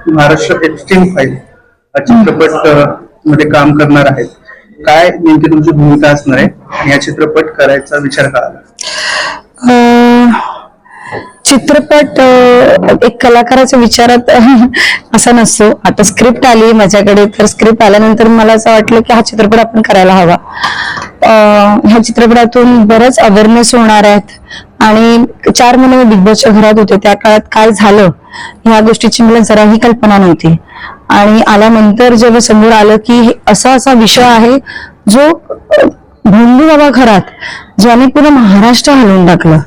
Maharashtra extreme file हा चित्रपट मध्ये काम करणार आहेत. काय नेमकी तुमची भूमिका असणार आहे आणि हा चित्रपट करायचा विचार का आला? चित्रपट एक कलाकाराच्या विचारात असा नसतो. आता स्क्रिप्ट आली माझ्याकडे, तर स्क्रिप्ट आल्यानंतर मला असं वाटलं की हा चित्रपट आपण करायला हवा. ह्या चित्रपटातून बरंच अवेअरनेस होणार आहेत. आणि 4 महिने मी बिग बॉसच्या घरात होते, त्या काळात काय झालं ह्या गोष्टीची मला जराही कल्पना नव्हती. आणि आल्यानंतर जेव्हा समोर आलं की असा विषय आहे जो भोंदू बाबा घरात ज्याने पूर्ण महाराष्ट्र हलवून टाकलं,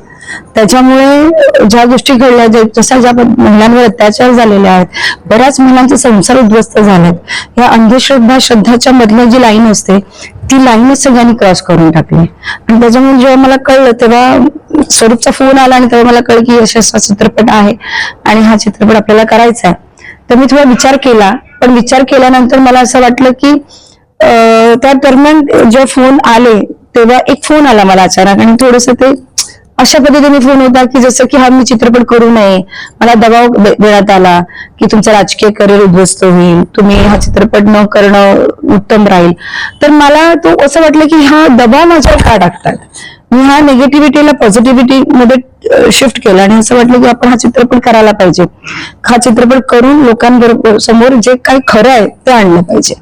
त्याच्यामुळे ज्या गोष्टी घडल्या, जशा ज्या महिलांवर अत्याचार झालेले आहेत, बऱ्याच महिलांचे संसार उद्ध्वस्त झालेत, या श्रद्धाच्या मधलं जी लाईन असते ती लाईनच सगळ्यांनी क्रॉस करून टाकली. आणि त्याच्यामुळे जेव्हा मला कळलं तेव्हा स्वरूपचा फोन आला आणि तेव्हा मला कळलं की असा चित्रपट आहे आणि हा चित्रपट आपल्याला करायचा आहे. तर मी थोडा विचार केला, पण विचार केल्यानंतर मला असं वाटलं की त्या दरम्यान जेव्हा फोन आले तेव्हा एक फोन आला मला अचानक, आणि थोडस ते अशा पद्धतीने फोन होता की जसं की हा मी चित्रपट करू नये, मला दबाव देण्यात आला की तुमचं राजकीय करिअर उद्ध्वस्त होईल, तुम्ही हा चित्रपट न करणं उत्तम राहील. तर मला तो असं वाटलं की हा दबाव माझ्यावर का टाकतात. मी ह्या निगेटिव्हिटीला पॉझिटिव्हिटी मध्ये शिफ्ट केला आणि असं वाटलं की आपण हा चित्रपट करायला पाहिजे. हा चित्रपट करून लोकांबरोबर समोर जे काही खरं आहे ते आणलं पाहिजे.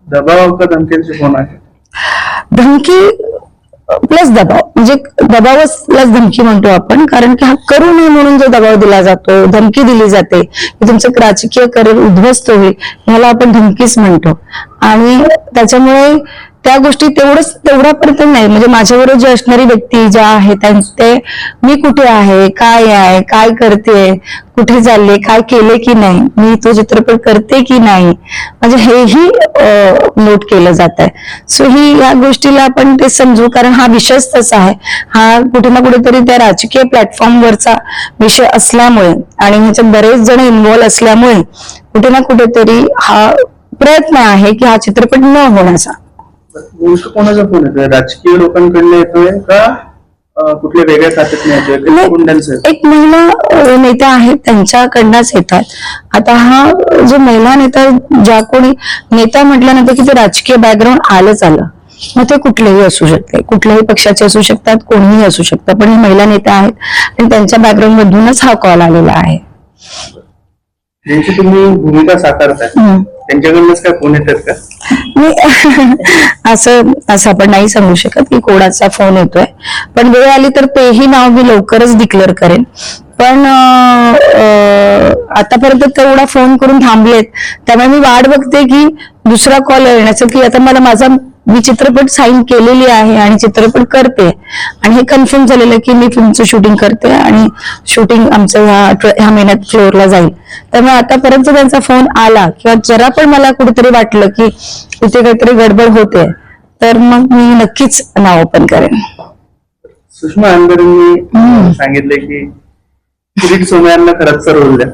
दबाव का धमकीचे फोन आहे? धमकी प्लस दबाव, म्हणजे दबावच प्लस धमकी म्हणतो आपण, कारण की हा करू नये म्हणून जो दबाव दिला जातो, धमकी दिली जाते की तुमचं राजकीय करिअर उद्ध्वस्त होईल, ह्याला आपण धमकीच म्हणतो. आणि त्याच्यामुळे त्या गोष्टी तेवढ्यापर्यंत नाही, म्हणजे माझ्याबरोबर जे असणारी व्यक्ती ज्या आहेत ते मी कुठे आहे, काय करते, कुठे चालले, काय केले की नाही, मी तो चित्रपट करते की नाही, म्हणजे हेही नोट केलं जात आहे. सो या गोष्टीला आपण ते समजू, कारण हा विषयच तसा आहे. हा कुठे ना कुठेतरी त्या राजकीय प्लॅटफॉर्मवरचा विषय असल्यामुळे आणि ह्याच्यात बरेच जण इन्व्हॉल्व असल्यामुळे कुठे ना कुठेतरी हा प्रयत्न आहे की हा चित्रपट न होण्याचा. कोणाचा फोन येतोय? राजकीय लोकांकडनं येतोय का कुठल्या वेगळ्या खात्यातून येतोय? एक महिला नेत्या आहेत त्यांच्याकडनंच येतात. आता हा जो महिला नेता, ज्या कोणी नेता म्हटल्यानंतर की ते राजकीय बॅकग्राऊंड आलं, मग ते कुठलेही असू शकते, कुठल्याही पक्षाचे असू शकतात, कोणीही असू शकतं, पण हे महिला नेत्या आहेत आणि त्यांच्या बॅकग्राऊंड मधूनच हा कॉल आलेला आहे. ज्यांची तुम्ही भूमिका साकारताय त्यांच्याकडूनच काय फोन येतात का? असं आपण नाही सांगू शकत की कोणाचा फोन येतोय, पण वेळ आली तर तेही नाव मी लवकरच डिक्लेअर करेन. पण आतापर्यंत तेवढा फोन करून थांबलेत, त्यामुळे मी वाट बघते की दुसरा कॉल येण्याचं, की आता मी चित्रपट साईन केलेली आहे आणि चित्रपट करते आणि हे कन्फर्म झालेलं की मी फिल्मचं शूटिंग करते आणि शूटिंग आमचं ह्या महिन्यात फ्लोअरला जाईल. त्यामुळे आतापर्यंत त्यांचा फोन आला किंवा जरा पण मला कुठेतरी वाटलं की इथे काहीतरी गडबड होते, तर मग मी नक्कीच नाव ओपन करेन. सुषमा अंधारेंनी सांगितलंय की किरीट सोमय्यांना खरंच रोल द्या.